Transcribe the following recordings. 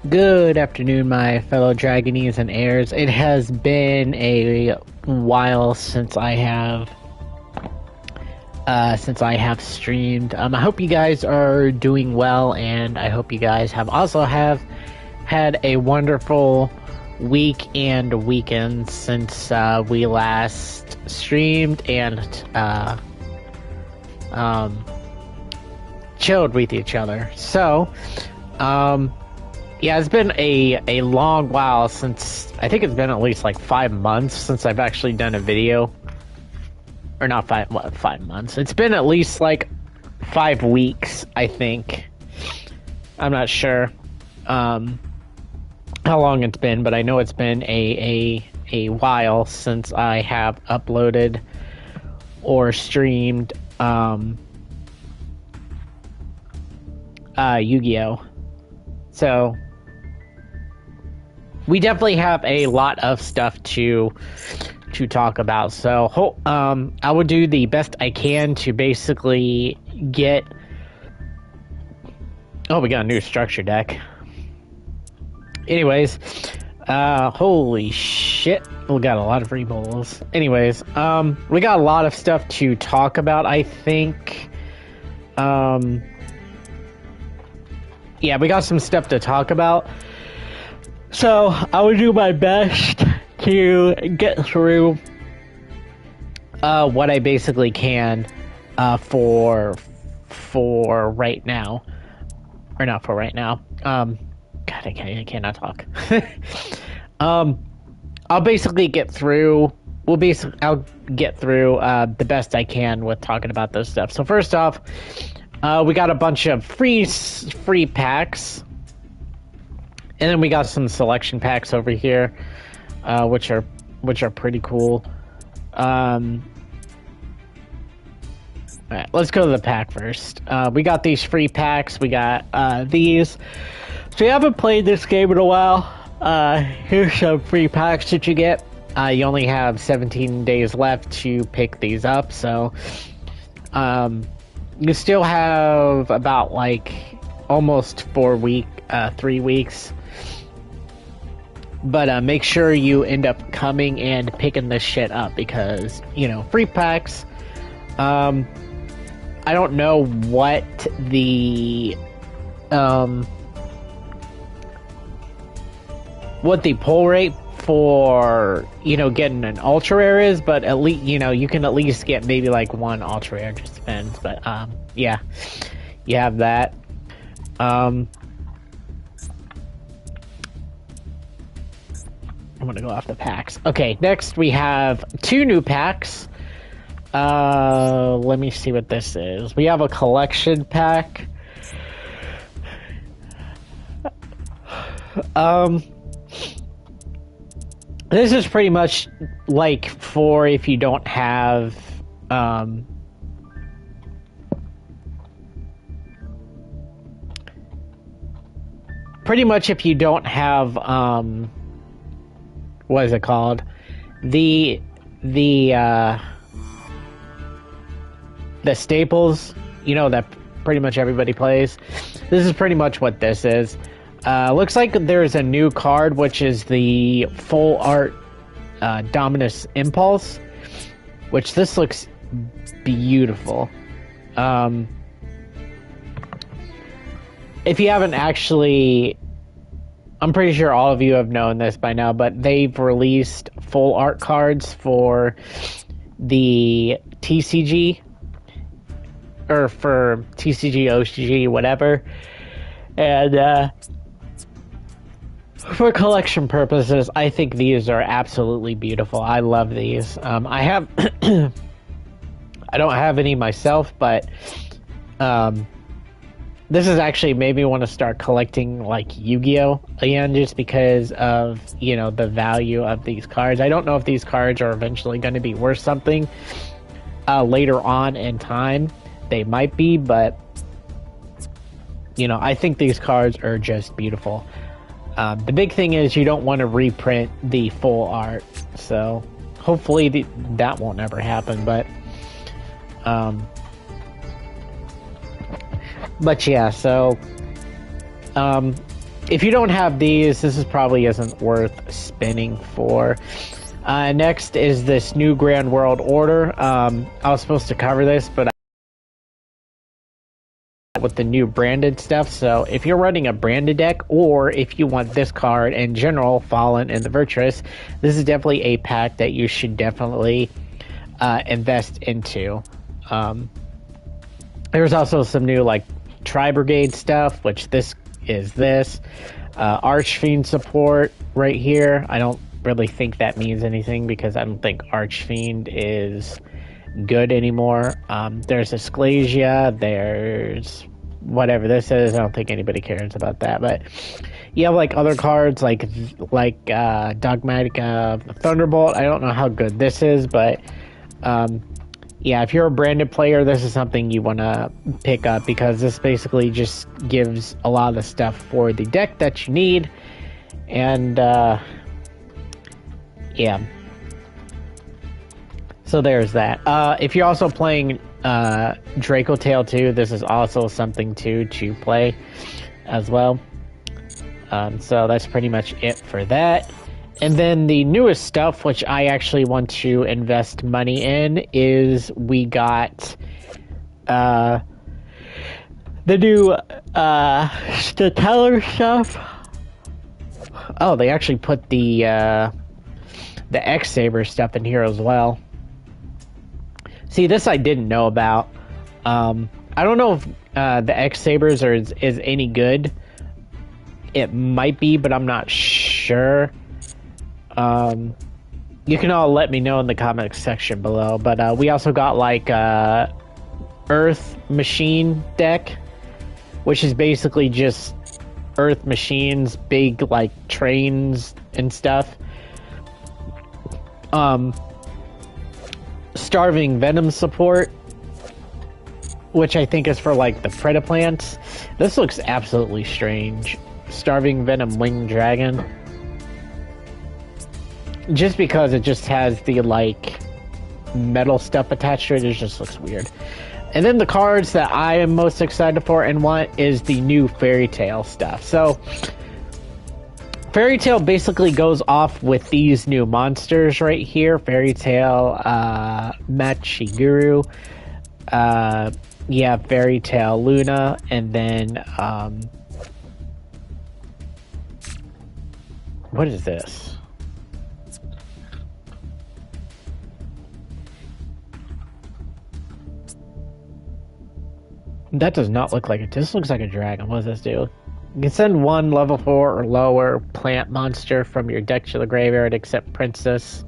Good afternoon, my fellow Dragonese and heirs. It has been a while since I have streamed. I hope you guys are doing well, and I hope you guys have had a wonderful week and weekend since we last streamed and chilled with each other. Yeah, it's been a long while since, I think it's been at least like 5 months since I've actually done a video. Or not 5 months? It's been at least like 5 weeks, I think. I'm not sure how long it's been, but I know it's been a while since I have uploaded or streamed Yu-Gi-Oh! So we definitely have a lot of stuff to talk about. So I will do the best I can to basically get. Oh, we got a new structure deck. Anyways, holy shit, we got a lot of free bowls. Anyways, we got a lot of stuff to talk about. I think, yeah, we got some stuff to talk about. So I will do my best to get through what I basically can for right now, or not for right now. God, I cannot talk. I'll basically get through. I'll get through the best I can with talking about this stuff. So first off, we got a bunch of free packs. And then we got some selection packs over here, which are pretty cool. Alright, let's go to the pack first. We got these free packs. We got these. So you haven't played this game in a while. Here's some free packs that you get. You only have 17 days left to pick these up. So you still have about like almost 3 weeks. But make sure you end up coming and picking this shit up because, you know, free packs. I don't know what the pull rate for, you know, getting an ultra rare is, but at least, you know, you can at least get maybe like one ultra rare, just depends. But yeah, you have that. I'm gonna go off the packs. Okay, next we have 2 new packs. Let me see what this is. We have a collection pack. This is pretty much like for if you don't have, pretty much if you don't have, what is it called? The staples, you know, that pretty much everybody plays. This is pretty much what this is. Looks like there's a new card, which is the full art Dominus Impulse, which this looks beautiful. If you haven't actually, I'm pretty sure all of you have known this by now, but they've released full art cards for the TCG, or for TCG, OCG, whatever. And for collection purposes, I think these are absolutely beautiful. I love these. I have, I don't have any myself, but this is actually made me want to start collecting like Yu-Gi-Oh! Again, just because of, you know, the value of these cards. I don't know if these cards are eventually going to be worth something later on in time. They might be, but, you know, I think these cards are just beautiful. The big thing is you don't want to reprint the full art, so hopefully that won't ever happen, but yeah, so if you don't have these, this is probably isn't worth spinning for. Next is this new Grand World Order. I was supposed to cover this, but with the new branded stuff. So if you're running a branded deck, or if you want this card in general, Fallen and the Virtuous, this is definitely a pack that you should definitely invest into. There's also some new like Tri-Brigade stuff, which this is this. Archfiend support right here. I don't really think that means anything because I don't think Archfiend is good anymore. There's Asclesia, there's whatever this is. I don't think anybody cares about that, but you have like other cards like Dogmatic Thunderbolt. I don't know how good this is, but yeah, if you're a branded player, this is something you want to pick up because this basically just gives a lot of the stuff for the deck that you need. And yeah, so there's that. If you're also playing Draco Tail 2, this is also something to play as well. So that's pretty much it for that. And then the newest stuff, which I actually want to invest money in, is we got the new Stellar stuff. Oh, they actually put the X-Saber stuff in here as well. See, this I didn't know about. I don't know if the X-Sabers is any good. It might be, but I'm not sure. You can all let me know in the comments section below. But we also got like Earth Machine deck, which is basically just Earth machines, big like trains and stuff. Starving Venom support, which I think is for like the Predaplants. This looks absolutely strange. Starving Venom Winged Dragon. Just because it just has the like metal stuff attached to it, it just looks weird. And then the cards that I am most excited for and want is the new Fairy Tail stuff. So Fairy Tail basically goes off with these new monsters right here. Fairy Tail, Machiguru, yeah, Fairy Tail Luna, and then what is this? That does not look like it. This looks like a dragon. What does this do? You can send one level 4 or lower plant monster from your deck to the graveyard except Princess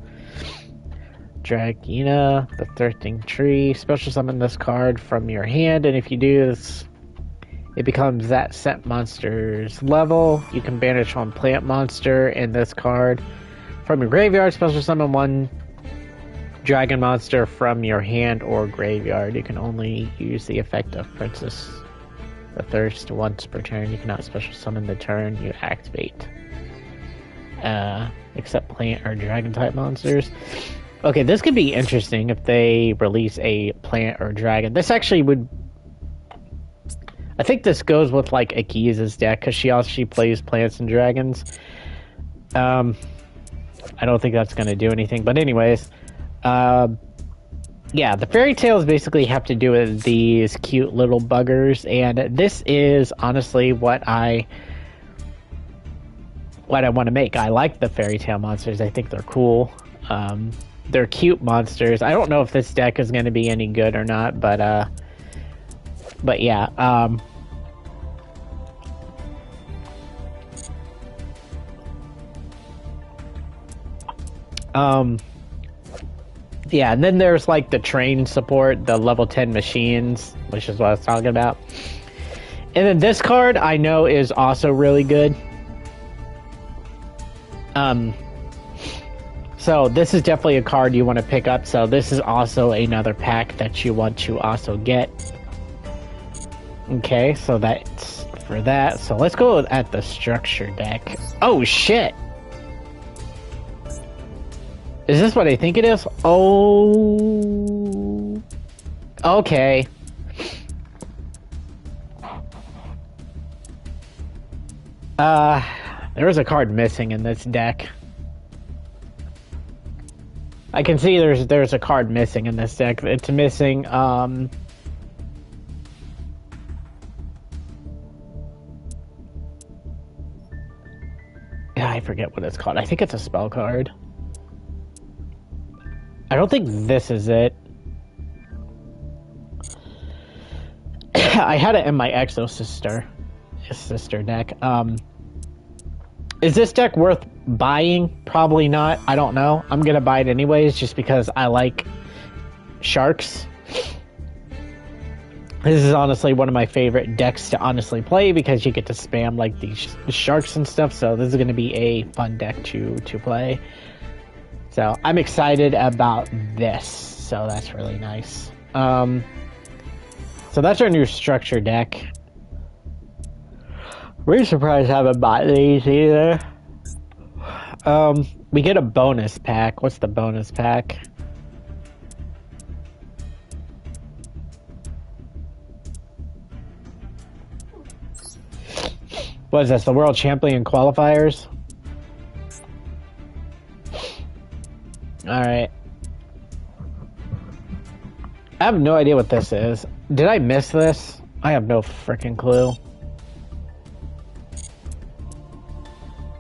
Dragina, the Thirsting Tree. Special summon this card from your hand, and if you do this, it becomes that set monster's level. You can banish one plant monster in this card from your graveyard. Special summon one dragon monster from your hand or graveyard. You can only use the effect of Princess the Thirst once per turn. You cannot special summon the turn you activate. Except plant or dragon type monsters. Okay, this could be interesting if they release a plant or dragon. This actually would... I think this goes with like Akiza's deck because she plays plants and dragons. I don't think that's going to do anything. But anyways... yeah, the fairy tales basically have to do with these cute little buggers, and this is honestly what I want to make. I like the fairy tale monsters. I think they're cool. They're cute monsters. I don't know if this deck is going to be any good or not, but yeah. Yeah, and then there's like the train support, the level 10 machines, which is what I was talking about. And then this card I know is also really good. So this is definitely a card you want to pick up. So this is also another pack that you want to also get. Okay, so that's for that. So let's go at the structure deck. Oh shit! Is this what I think it is? Oh... Okay. Uh, there was a card missing in this deck. I can see there's a card missing in this deck. It's missing, I forget what it's called. I think it's a spell card. I don't think this is it. I had it in my Exo sister deck. Is this deck worth buying? Probably not. I don't know. I'm gonna buy it anyways just because I like sharks. This is honestly one of my favorite decks to honestly play because you get to spam like these sharks and stuff. So this is gonna be a fun deck to play. So I'm excited about this. So that's really nice. So that's our new structure deck. Really surprised I haven't bought these either. We get a bonus pack. What's the bonus pack? What is this? The World Champion Qualifiers? Alright. I have no idea what this is. Did I miss this? I have no freaking clue.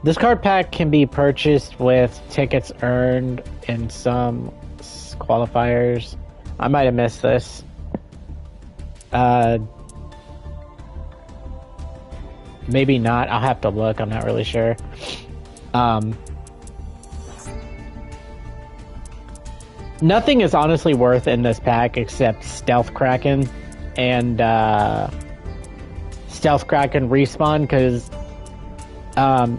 This card pack can be purchased with tickets earned in some qualifiers. I might have missed this. Maybe not. I'll have to look. I'm not really sure. Nothing is honestly worth in this pack except Stealth Kraken and Stealth Kraken respawn, because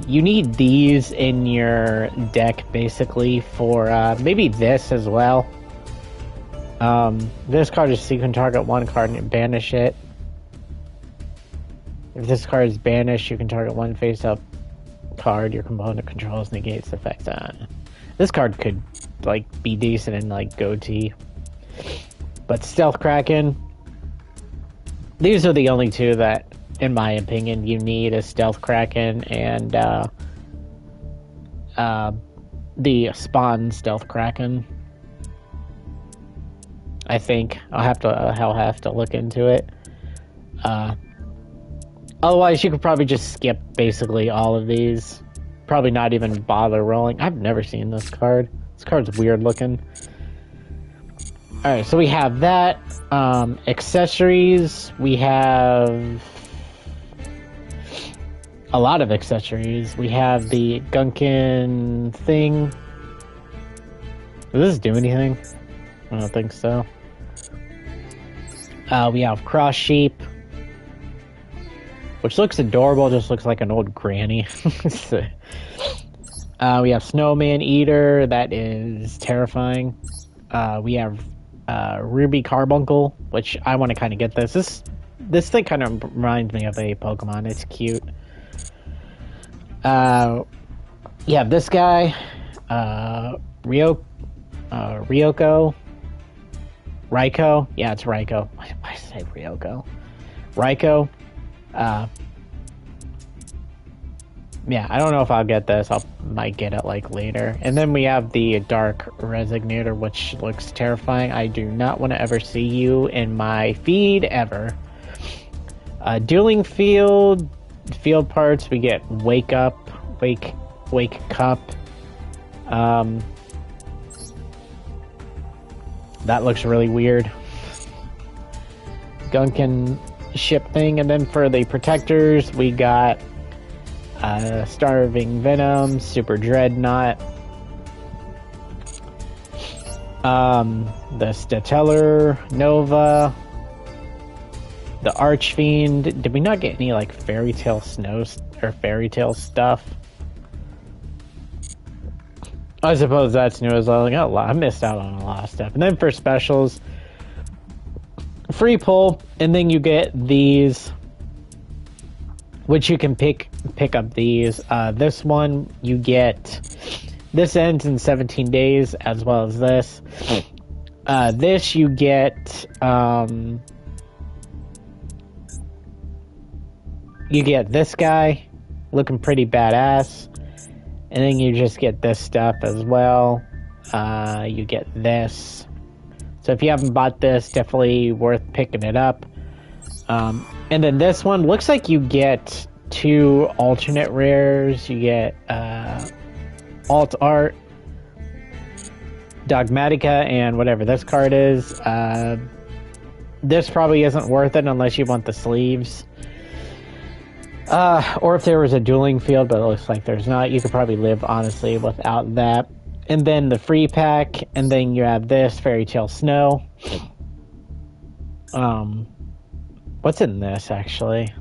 you need these in your deck basically for maybe this as well. This card is so you can target one card and banish it. If this card is banished, you can target one face-up card your component controls, negates the effect on. This card could like be decent in like goatee, but Stealth Kraken. These are the only two that, in my opinion, you need: a Stealth Kraken and the Spawn Stealth Kraken. I think I'll have to look into it. Otherwise, you could probably just skip basically all of these. Probably not even bother rolling. I've never seen this card. This card's weird looking. Alright, so we have that. Accessories. We have a lot of accessories. We have the Gunkin thing. Does this do anything? I don't think so. We have Cross Sheep, which looks adorable, just looks like an old granny. We have Snowman Eater, that is terrifying. We have Ruby Carbuncle, which I want to kind of get this. This thing kind of reminds me of a Pokemon. It's cute. You have this guy, Ryoko. Raikou? Yeah, it's Raikou. Why did I say Ryoko? Raikou. Yeah, I don't know if I'll get this. Might get it like later. And then we have the Dark Resignator, which looks terrifying. I do not want to ever see you in my feed ever. Dueling field parts. We get Wake Cup. That looks really weird. Gunkin ship thing, and then for the protectors, we got Starving Venom, Super Dreadnought, the Stateller Nova, the Archfiend. Did we not get any like Fairy Tale Snow or Fairy Tale stuff? I suppose that's new as well. Like, oh, I missed out on a lot of stuff. And then for specials, free pull, and then you get these, which you can pick up these. This one you get. This ends in 17 days, as well as this. This you get. You get this guy, looking pretty badass. And then you just get this stuff as well. You get this. So if you haven't bought this, definitely worth picking it up. And then this one looks like you get 2 alternate rares. You get alt art, Dogmatica, and whatever this card is. This probably isn't worth it unless you want the sleeves. Or if there was a dueling field, but it looks like there's not. You could probably live, honestly, without that. And then the free pack, and then you have this, Fairy Tale Snow. What's in this, actually?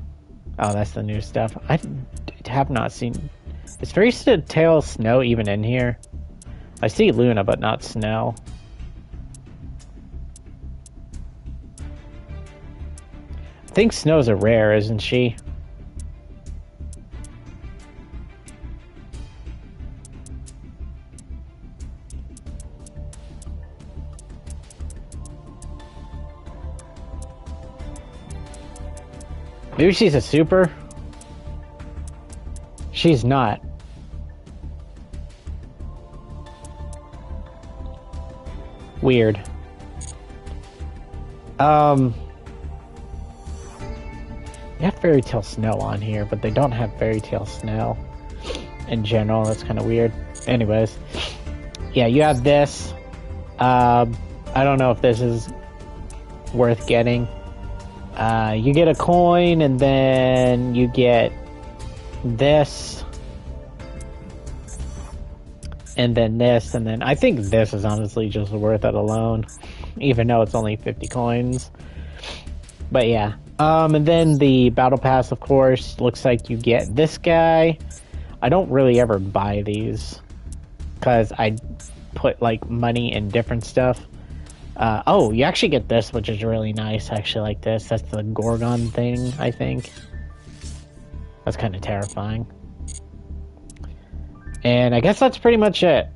Oh, that's the new stuff. I have not seen... Is Fairy Tale Snow even in here? I see Luna, but not Snow. I think Snow's a rare, isn't she? Maybe she's a super? She's not. Weird. They have Fairy Tale Snow on here, but they don't have Fairy Tale Snow in general. That's kind of weird. Anyways. Yeah, you have this. I don't know if this is worth getting. You get a coin, and then you get this, and then this, and then I think this is honestly just worth it alone, even though it's only 50 coins. But yeah, and then the battle pass, of course, looks like you get this guy. I don't really ever buy these because I put like money in different stuff. Oh, you actually get this, which is really nice. I actually like this. That's the Gorgon thing, I think. That's kind of terrifying. And I guess that's pretty much it.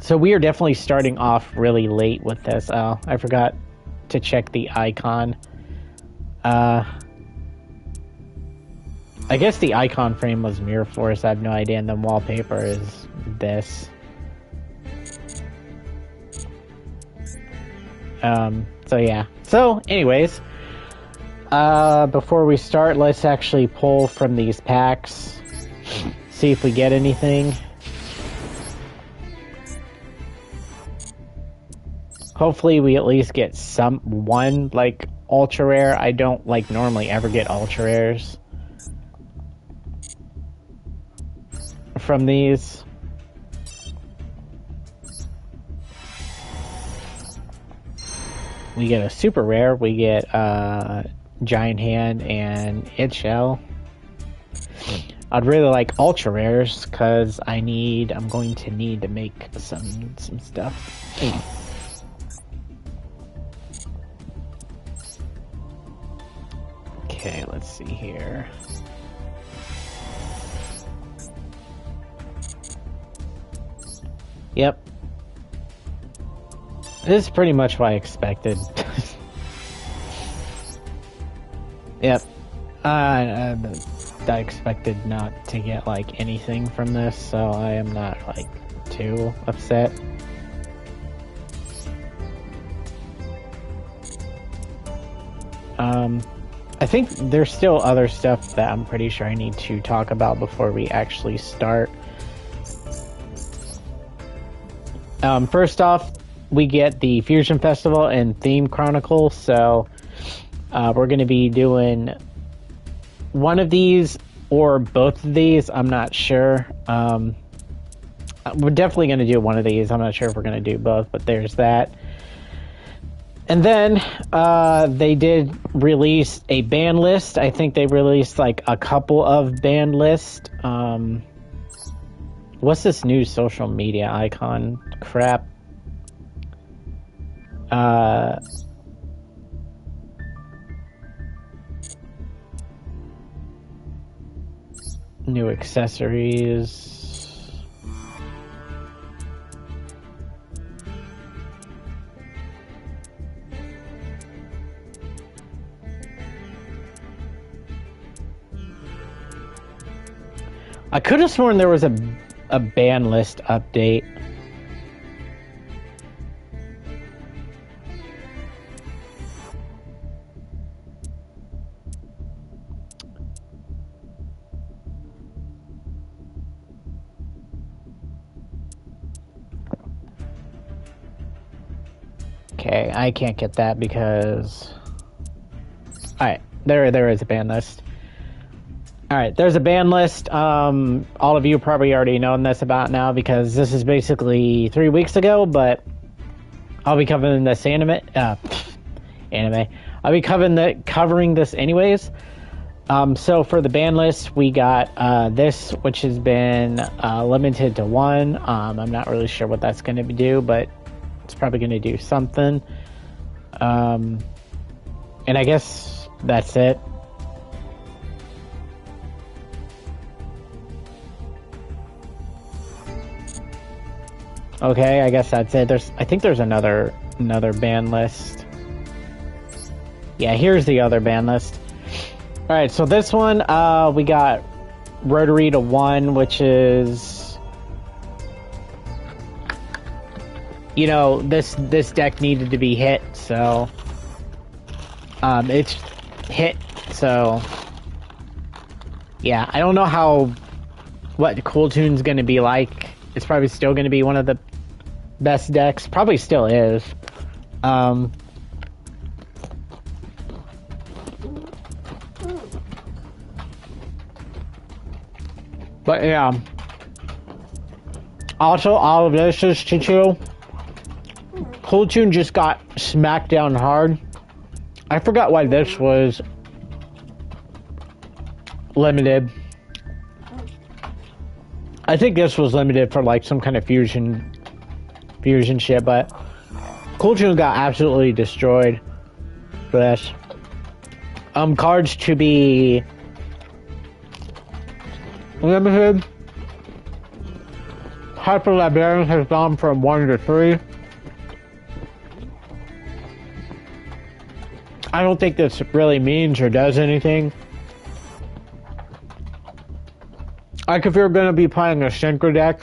So we are definitely starting off really late with this. Oh, I forgot to check the icon. I guess the icon frame was Mirror Force. I have no idea. And the wallpaper is this. So yeah. So anyways, before we start, let's actually pull from these packs. See if we get anything. Hopefully we at least get one like ultra rare. I don't like normally ever get ultra rares from these. We get a super rare. We get Giant Hand and It Shell. I'd really like ultra rares because I'm going to need to make some stuff. Okay, let's see here. Yep. This is pretty much what I expected. Yep. I expected not to get like anything from this, so I am not like too upset. I think there's still other stuff that I'm pretty sure I need to talk about before we actually start. First off, we get the Fusion Festival and Theme Chronicles, so we're going to be doing one of these or both of these. I'm not sure. We're definitely going to do one of these. I'm not sure if we're going to do both, but there's that. And then they did release a ban list. I think they released like a couple of ban lists. What's this new social media icon crap? New accessories. I could have sworn there was a ban list update. Okay, I can't get that because... Alright, there is a ban list. Alright, there's a ban list. All of you probably already know this about now because this is basically 3 weeks ago, but I'll be covering this anime. I'll be covering this anyways. So for the ban list, we got this, which has been limited to 1. I'm not really sure what that's going to do, but it's probably going to do something. And I guess that's it. Okay, I guess that's it. I think there's another ban list. Yeah, here's the other ban list. All right, so this one we got Rotary to 1, which is, you know, this deck needed to be hit, so it's hit. So yeah, I don't know what Cool Tune's gonna be like. It's probably still gonna be one of the best decks. Probably still is. But yeah. Also, all of this is to chill. Cool Tune just got smacked down hard. I forgot why this was limited. I think this was limited for like some kind of fusion shit, but Cool Tune got absolutely destroyed for this. Cards to be limited. Hyper Librarian has gone from 1 to 3. I don't think this really means or does anything. Like if you're going to be playing a synchro deck,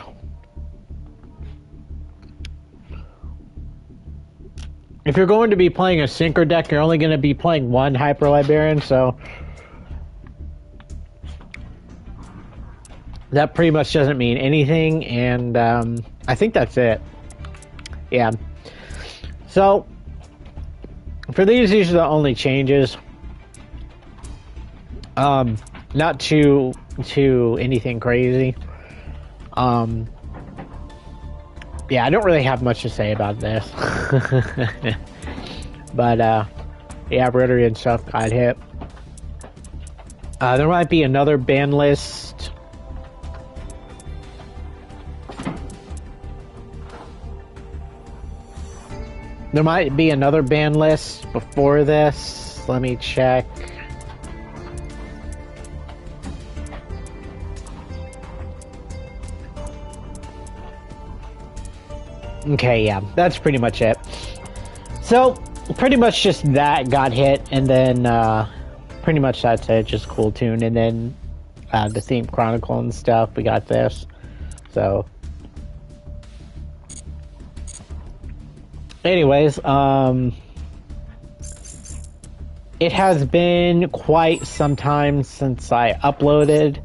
if you're going to be playing a synchro deck, you're only going to be playing 1 Hyper Librarian, so that pretty much doesn't mean anything, and I think that's it. Yeah. So, for these are the only changes. Not to anything crazy. Yeah, I don't really have much to say about this. But, yeah, Rotary and stuff got hit. There might be another ban list. There might be another ban list before this. Let me check. Okay, yeah, that's pretty much it. So, pretty much just that got hit, and then pretty much that's it, just Cool Tune, and then the theme Chronicle and stuff, we got this. So, anyways, it has been quite some time since I uploaded.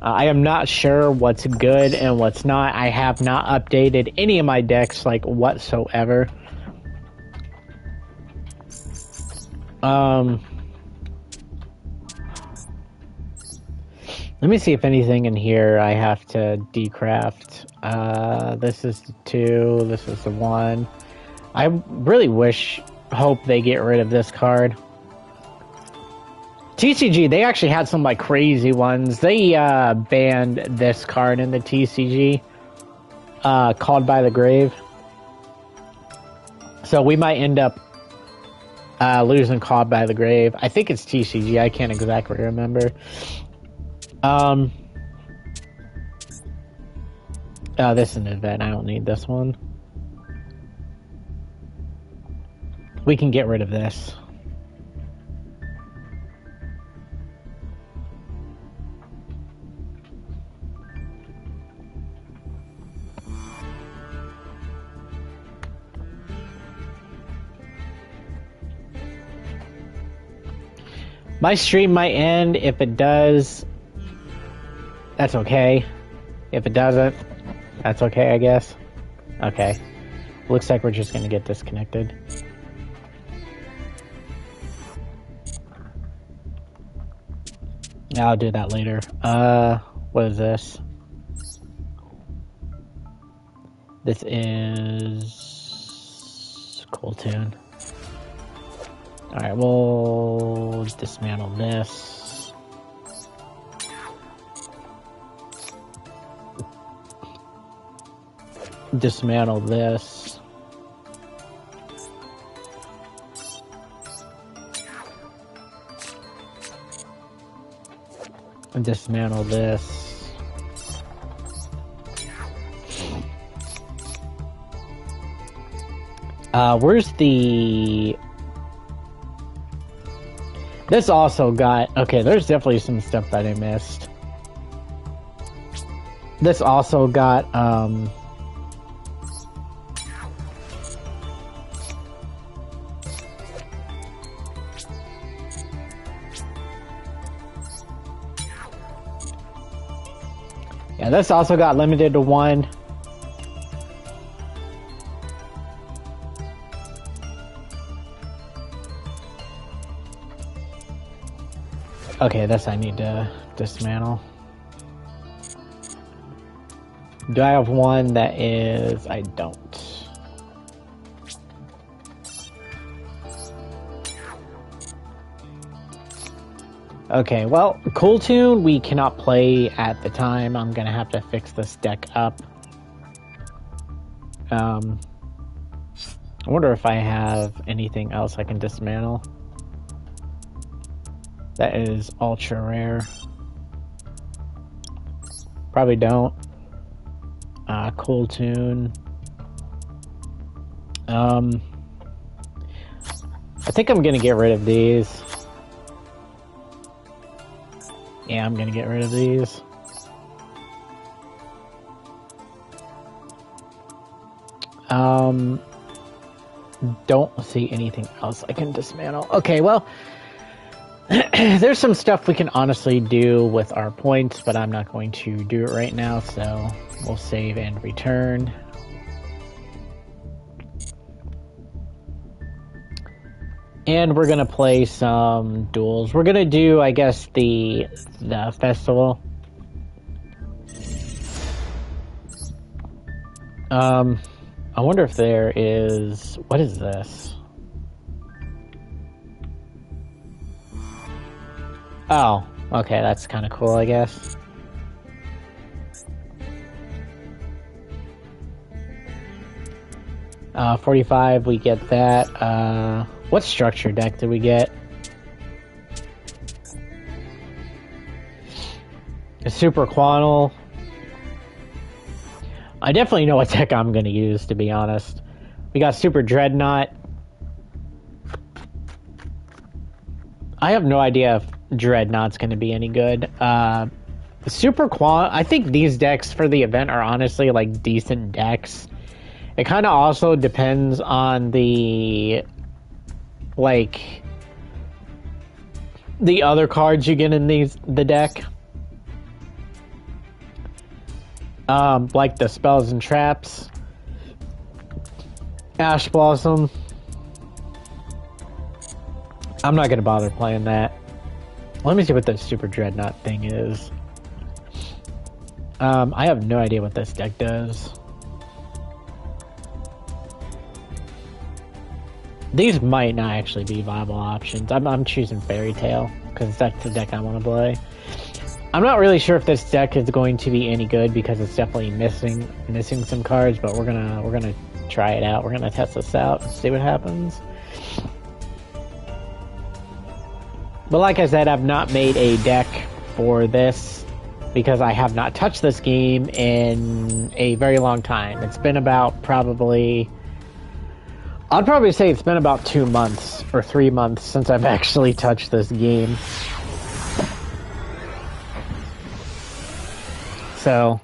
I am not sure what's good and what's not. I have not updated any of my decks, like, whatsoever. Let me see if anything in here I have to decraft. This is the 2, this is the 1. I really hope they get rid of this card. TCG, they actually had some like crazy ones. They banned this card in the TCG, Called by the Grave. So we might end up losing Called by the Grave. I think it's TCG. I can't exactly remember. This is an event. I don't need this one. We can get rid of this. My stream might end. If it does, that's okay. If it doesn't, that's okay, I guess. Okay. Looks like we're just gonna get disconnected. I'll do that later. What is this? This is Cool Tune. Alright, we'll dismantle this. Dismantle this. And dismantle this. Where's the... This also got... Okay, there's definitely some stuff that I missed. This also got, yeah, this also got limited to 1. Okay, this I need to dismantle. Do I have one that is... I don't. Okay, well, Cool Tune we cannot play at the time. I'm gonna have to fix this deck up. I wonder if I have anything else I can dismantle. That is ultra rare. Probably don't. Cool Tune. I think I'm gonna get rid of these. Yeah, I'm gonna get rid of these. Don't see anything else I can dismantle. Okay, well, there's some stuff we can honestly do with our points, but I'm not going to do it right now, so we'll save and return. And we're gonna play some duels. We're gonna do, I guess, the festival. I wonder if there is... What is this? Oh, okay, that's kind of cool, I guess. Uh, 45, we get that. What structure deck did we get? A Super Quantal. I definitely know what deck I'm gonna use, to be honest. We got Super Dreadnought. I have no idea if Dreadnought's gonna be any good. Super Quantal, I think these decks for the event are honestly like decent decks. It kind of also depends on the, like, the other cards you get in the deck. Like the Spells and Traps, Ash Blossom. I'm not gonna bother playing that. Let me see what the Super Dreadnought thing is. I have no idea what this deck does. These might not actually be viable options. I'm choosing Fairy Tale because that's the deck I want to play. I'm not really sure if this deck is going to be any good because it's definitely missing some cards, but we're gonna try it out. We're gonna test this out and see what happens. But like I said, I've not made a deck for this because I have not touched this game in a very long time. It's been about probably... I'd probably say it's been about 2 months or 3 months since I've actually touched this game. So...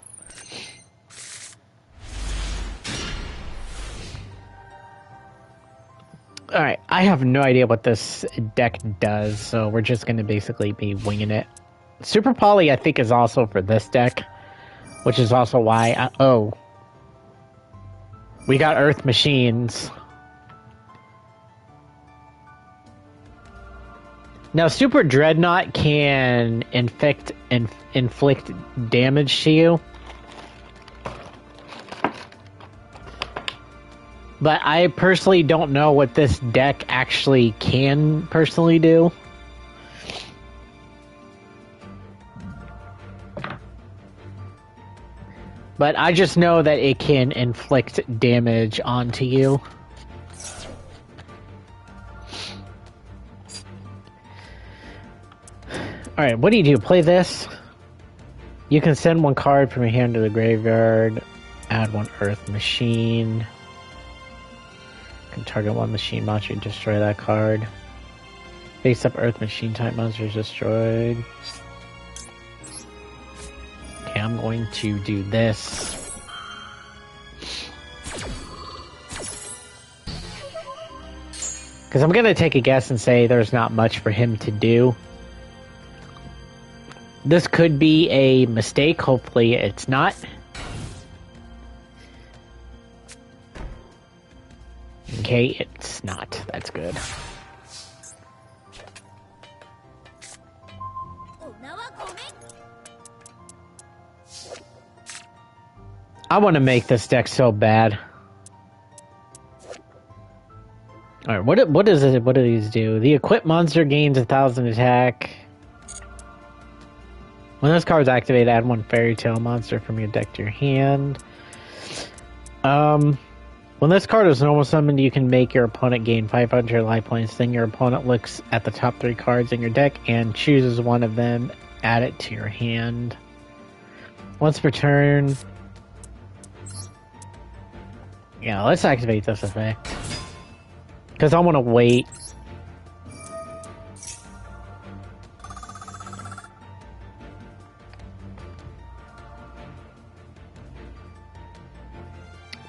Alright, I have no idea what this deck does, so we're just going to basically be winging it. Super Poly, I think, is also for this deck, which is also why oh. We got Earth Machines. Now, Super Dreadnought can inflict damage to you. But I personally don't know what this deck actually can personally do. But I just know that it can inflict damage onto you. Alright, what do? Play this. You can send one card from your hand to the graveyard. Add one Earth Machine. You can target one machine monster and destroy that card. Face up Earth Machine type monsters destroyed. Okay, I'm going to do this. Because I'm going to take a guess and say there's not much for him to do. This could be a mistake. Hopefully it's not. Okay, it's not. That's good. I want to make this deck so bad. Alright, what is it? What do these do? The equipped monster gains 1,000 attack. When this card is activated, add one Fairy Tale monster from your deck to your hand. When this card is normal summoned, you can make your opponent gain 500 life points. Then your opponent looks at the top 3 cards in your deck and chooses one of them. Add it to your hand. Once per turn. Yeah, let's activate this effect. Because I want to wait.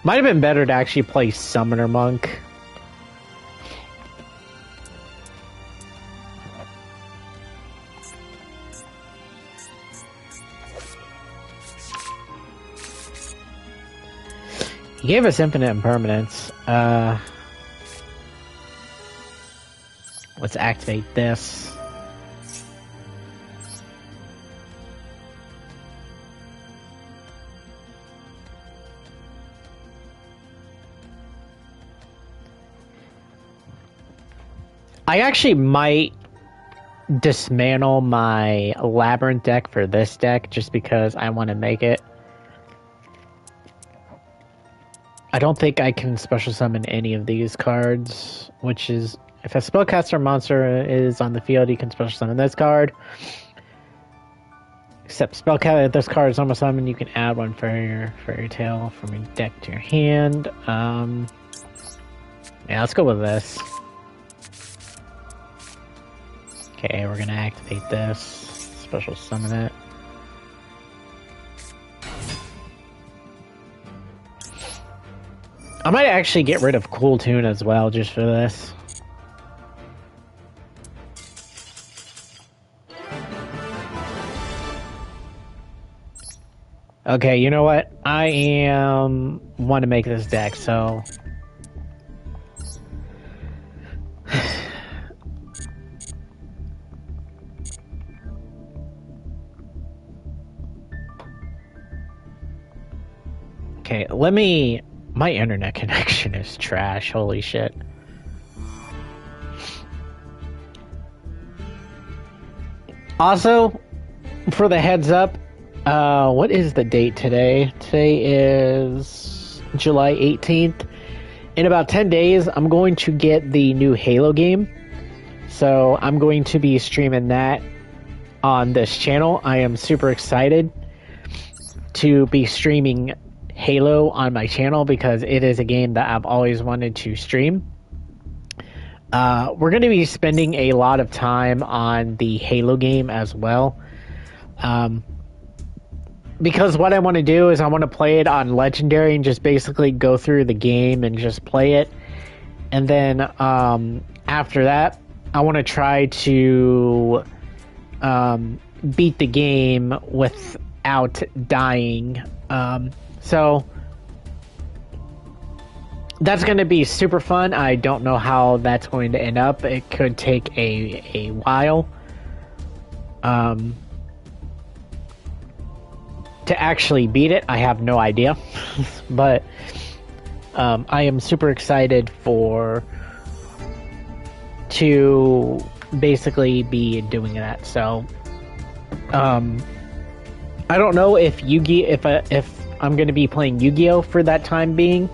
Might have been better to actually play Summoner Monk. He gave us infinite impermanence. Let's activate this. I actually might dismantle my Labyrinth deck for this deck just because I want to make it. I don't think I can special summon any of these cards, which is, if a spellcaster monster is on the field, you can special summon this card. Except spellcaster, if this card is almost summoned, you can add one Fairy Tale from your deck to your hand. Yeah, let's go with this. Okay, we're gonna activate this. Special summon it. I might actually get rid of Cool Tune as well, just for this. Okay, you know what? I want to make this deck, so... Okay, let me... My internet connection is trash, holy shit. Also, for the heads up, what is the date today? Today is July 18th. In about 10 days, I'm going to get the new Halo game. So I'm going to be streaming that on this channel. I am super excited to be streaming Halo on my channel because it is a game that I've always wanted to stream. We're going to be spending a lot of time on the Halo game as well. Because what I want to do is I want to play it on Legendary and just basically go through the game and just play it. And then after that, I want to try to beat the game without dying. So that's going to be super fun. I don't know how that's going to end up. It could take a while to actually beat it. I have no idea. But I am super excited to basically be doing that. So I don't know if if I'm going to be playing Yu-Gi-Oh for that time being,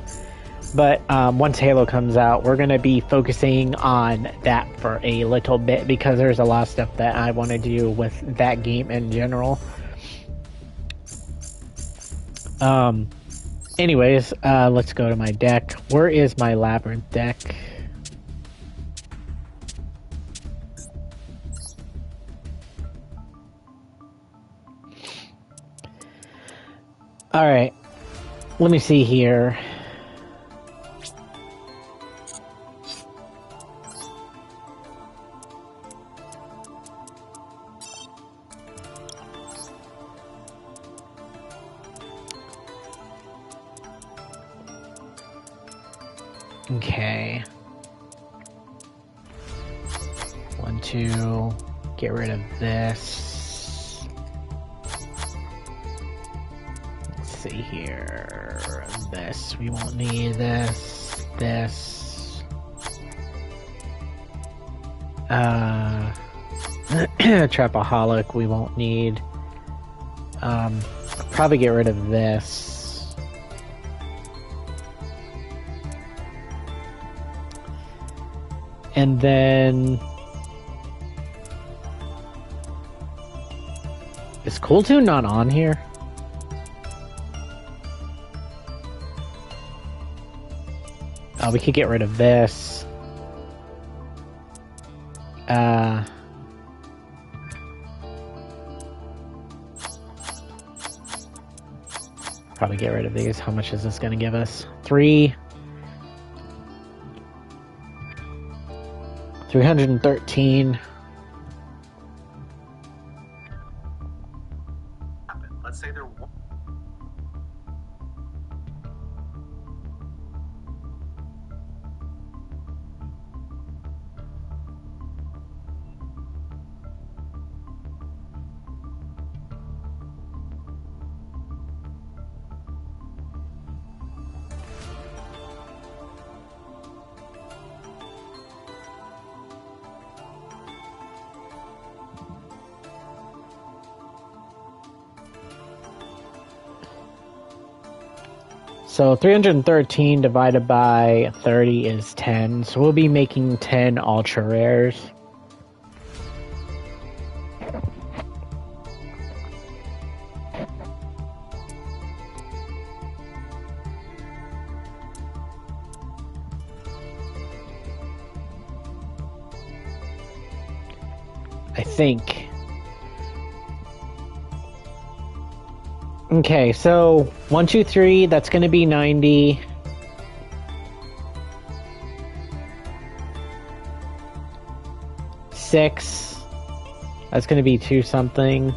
but once Halo comes out, we're going to be focusing on that for a little bit because there's a lot of stuff that I want to do with that game in general. Anyways, let's go to my deck. Where is my Labyrinth deck? Alright, let me see here. Okay. 1, 2, get rid of this. Let's see here. This, we won't need this. This. Trapaholic, we won't need. Probably get rid of this. And then is Cool Tune not on here? We could get rid of this. Probably get rid of these. How much is this going to give us? 313. Let's say they're. So 313 divided by 30 is 10. So we'll be making 10 ultra rares. I think. Okay, so 1, 2, 3, that's going to be 90. Six, that's going to be 2 something.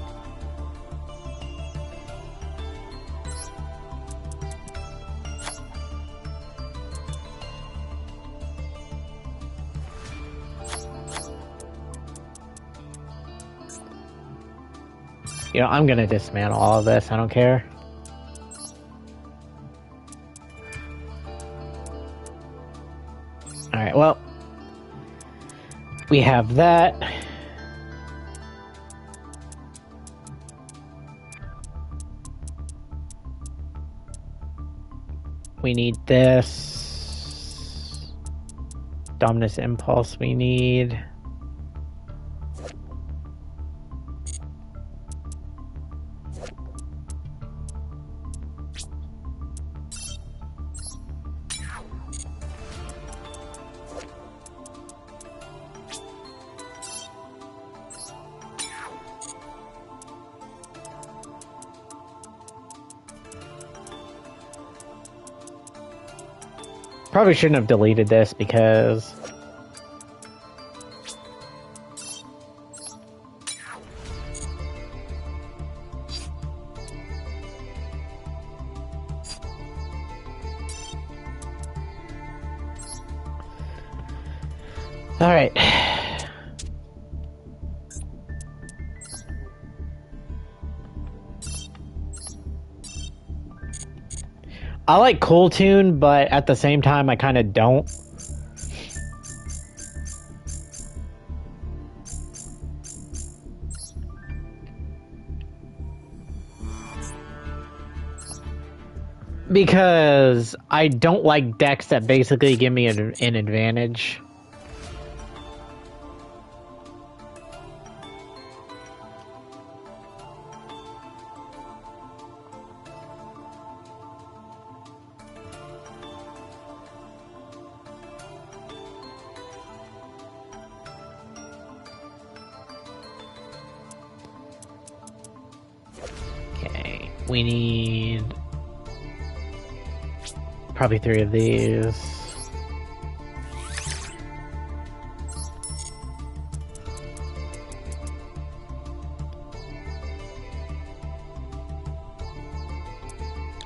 You know, I'm gonna dismantle all of this, I don't care. Alright, well, we have that. We need this. Dominus Impulse we need. Probably shouldn't have deleted this because Alright. I like Cool Tune, but at the same time, I kind of don't. Because I don't like decks that basically give me an advantage. Okay, we need probably 3 of these.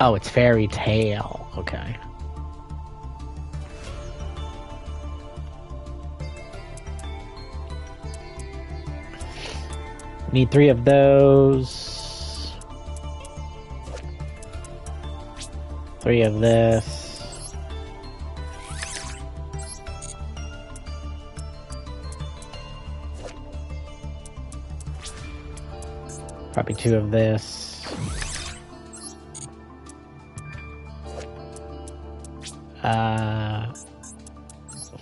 Oh, it's Fairy Tale. Okay. Need 3 of those. 3 of this. Probably 2 of this.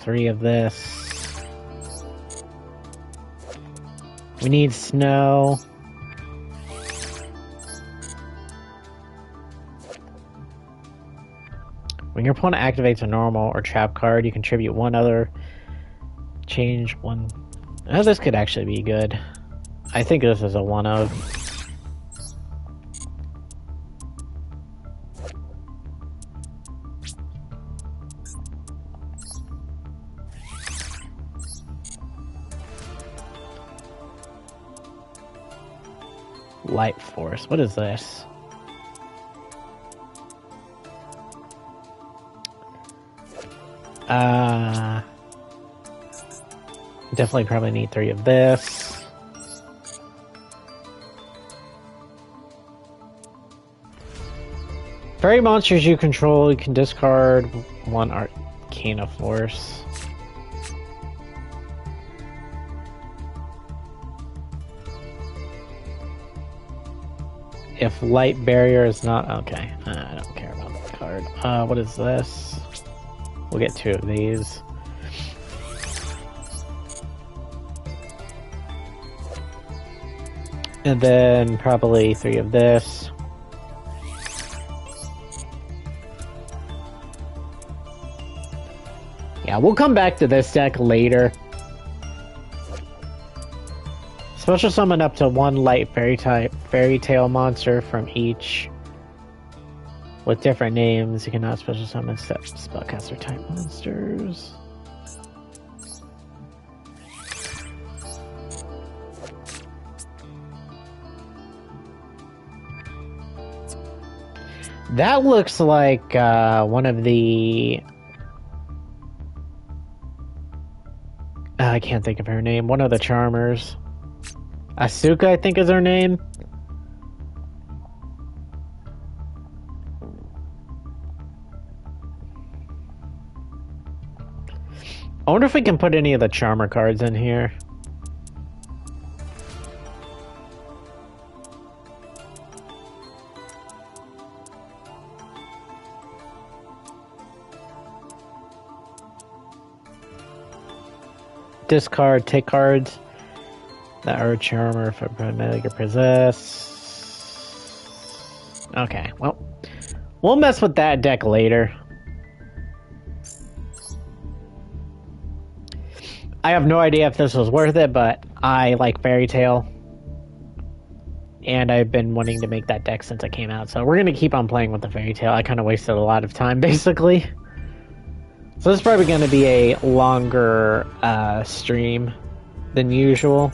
3 of this. We need snow. When your opponent activates a normal or trap card, you contribute 1 other. Change 1. Oh, this could actually be good. I think this is a 1 of. Light Force. What is this? Definitely probably need 3 of this. Fairy monsters you control, you can discard 1 Arcana Force. If Light Barrier is not... Okay, I don't care about that card. What is this? We'll get 2 of these. And then probably 3 of this. Yeah, we'll come back to this deck later. Special summon up to 1 light fairy tale monster from each with different names. You cannot special summon spellcaster type monsters. That looks like one of the... I can't think of her name. One of the Charmers. Asuka, I think, is her name. I wonder if we can put any of the Charmer cards in here. Discard, take cards that are Charmer for Paramedic or Possess. Okay, well, we'll mess with that deck later. I have no idea if this was worth it, but I like Fairy Tale. And I've been wanting to make that deck since it came out, so we're going to keep on playing with the Fairy Tale. I kind of wasted a lot of time, basically. So this is probably going to be a longer stream than usual.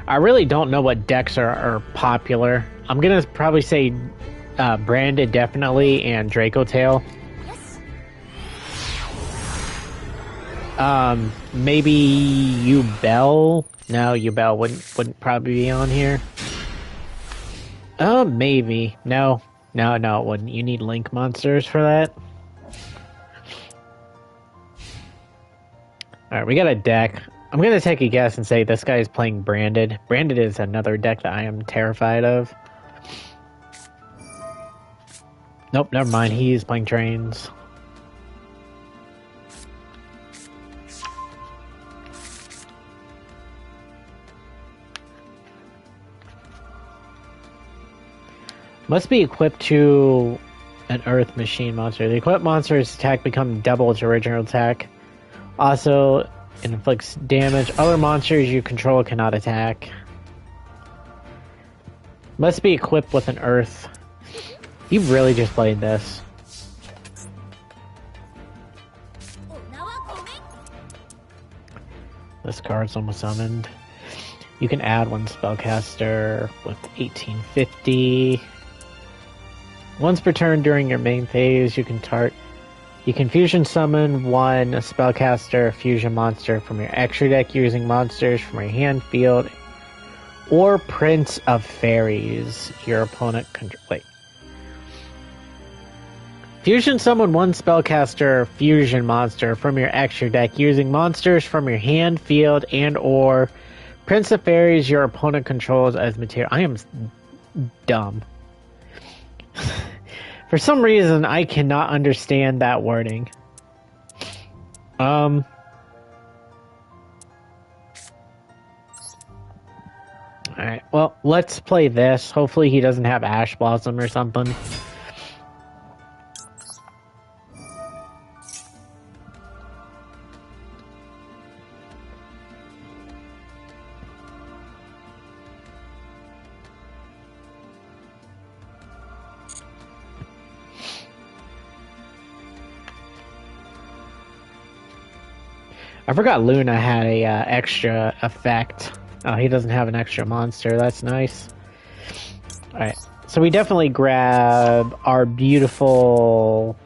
I really don't know what decks are popular. I'm going to probably say Branded definitely, and Draco Tail. Maybe Ubel. No, Ubel wouldn't probably be on here. Oh, maybe. No, it wouldn't. You need link monsters for that. Alright, we got a deck. I'm gonna take a guess and say this guy is playing Branded. Branded is another deck that I am terrified of. Nope, never mind. He's playing Trains. Must be equipped to an Earth Machine monster. The equipped monster's attack becomes double its original attack. Also, inflicts damage. Other monsters you control cannot attack. Must be equipped with an Earth. You really just played this. This card's almost summoned. You can add one spellcaster with 1850. Once per turn during your main phase, you can fusion summon one spellcaster fusion monster from your extra deck using monsters from your hand field, or Prince of Fairies. Your opponent wait. Fusion summon one spellcaster fusion monster from your extra deck using monsters from your hand field and or Prince of Fairies your opponent controls as material. I am dumb. For some reason, I cannot understand that wording. Alright, well, let's play this. Hopefully he doesn't have Ash Blossom or something. I forgot Luna had a extra effect. Oh, he doesn't have an extra monster. That's nice. Alright, so we definitely grab our beautiful,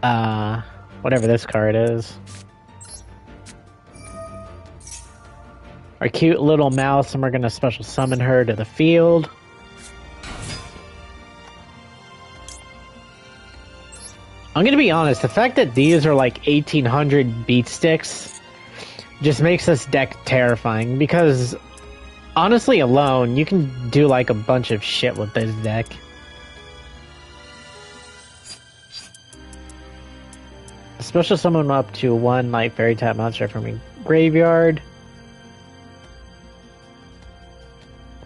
whatever this card is. Our cute little mouse, and we're going to special summon her to the field. I'm going to be honest, the fact that these are like 1800 beat sticks just makes this deck terrifying, because honestly alone, you can do like a bunch of shit with this deck. Special summon up to one light fairy type monster from your graveyard.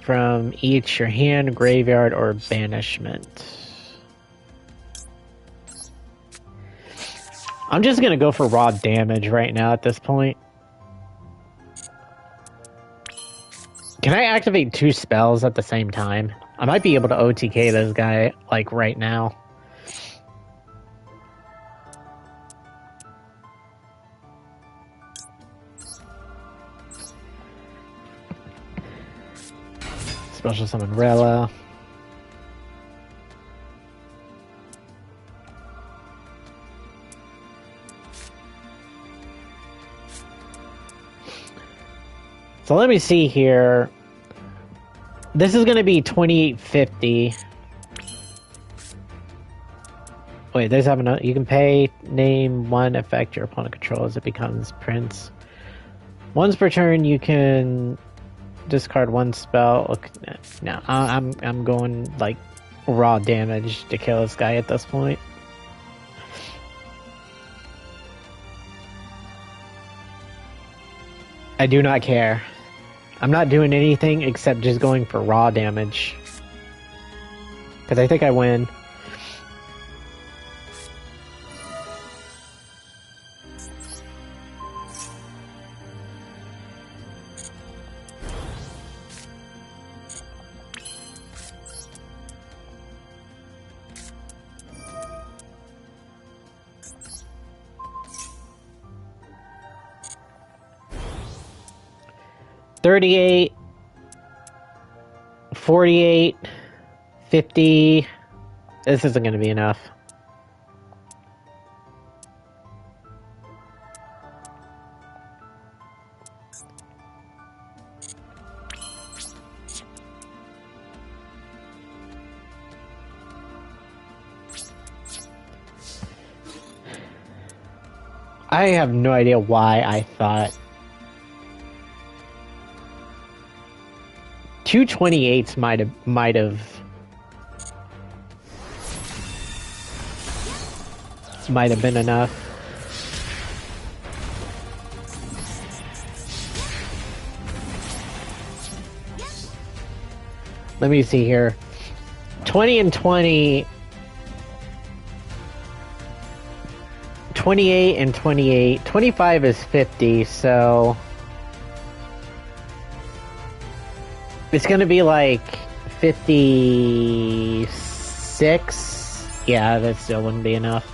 From each your hand, graveyard, or banishment. I'm just gonna go for raw damage right now at this point. Can I activate two spells at the same time? I might be able to OTK this guy, like, right now. Special summon Rella. So let me see here. This is going to be 2850. Wait, there's having a. You can pay, name one effect your opponent controls. It becomes Prince. Once per turn, you can discard one spell. Look, no, I'm going like raw damage to kill this guy at this point. I do not care. I'm not doing anything except just going for raw damage. Because I think I win. $38, $48, $50, This isn't going to be enough. I have no idea why I thought 228s might have been enough. Let me see here. 20 and 20. 28 and 28. 25 is 50, so it's gonna be like 56. Yeah, that still wouldn't be enough.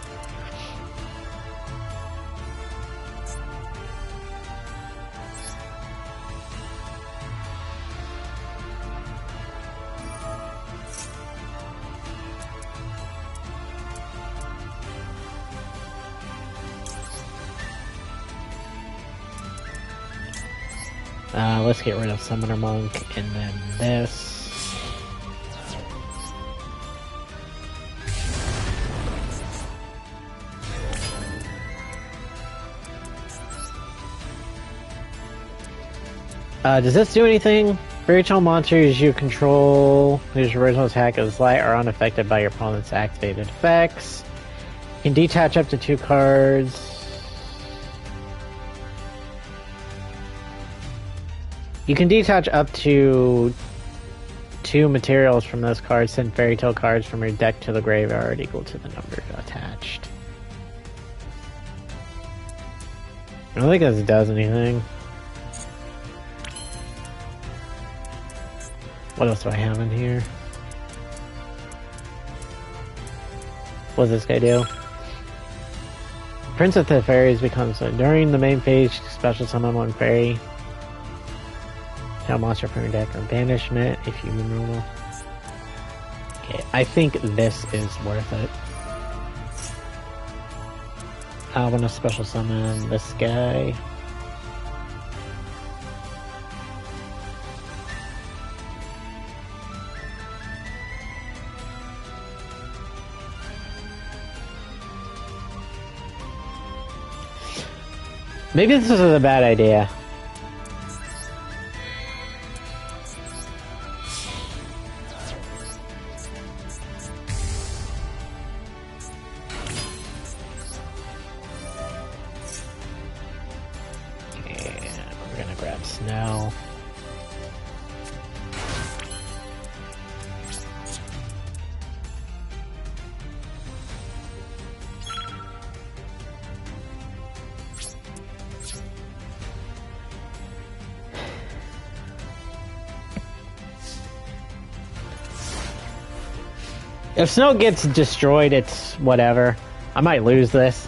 Let's get rid of Summoner Monk, and then this. Does this do anything? Fairy Tale monsters you control, whose original attack is light, are unaffected by your opponent's activated effects. You can detach up to 2 cards. You can detach up to 2 materials from those cards. Send Fairy Tale cards from your deck to the graveyard equal to the number attached. I don't think this does anything. What else do I have in here? What does this guy do? Prince of the Fairies becomes during the main phase, special summon 1 fairy. Tell monster from your deck or banishment if you removal. Okay, I think this is worth it. I want to special summon this guy. Maybe this is a bad idea. Snow. If Snow gets destroyed, it's whatever. I might lose this.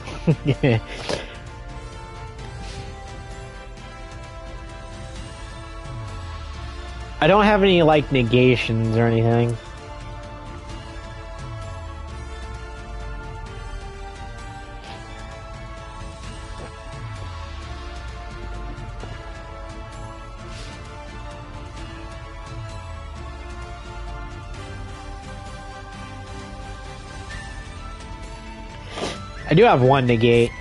I don't have any, like, negations or anything. I do have 1 negate.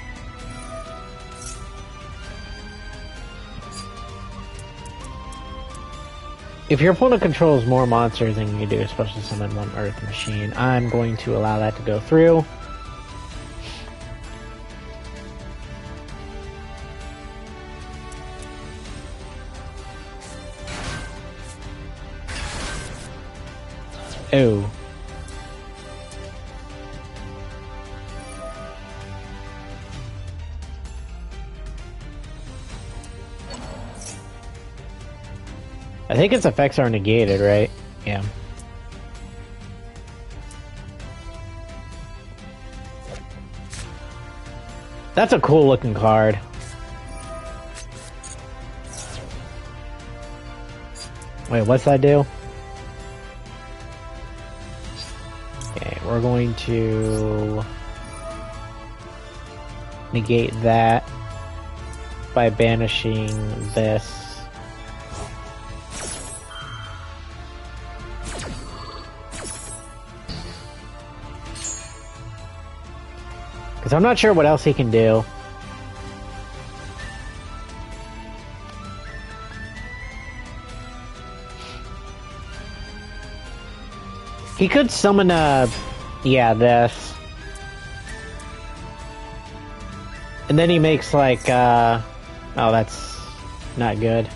If your opponent controls more monsters than you do, especially summon 1 Earth Machine, I'm going to allow that to go through. Oh. I think its effects are negated, right? Yeah. That's a cool looking card. Wait, what's that do? Okay, we're we're going to negate that by banishing this. Because I'm not sure what else he can do. He could summon yeah, this. And then he makes like, oh, that's not good.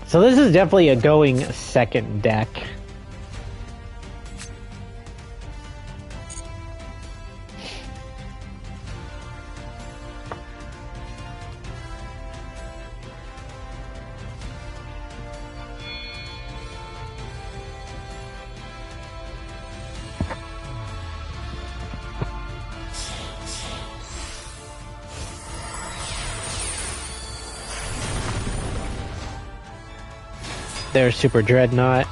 So this is definitely a going second deck. There's Super Dreadnought.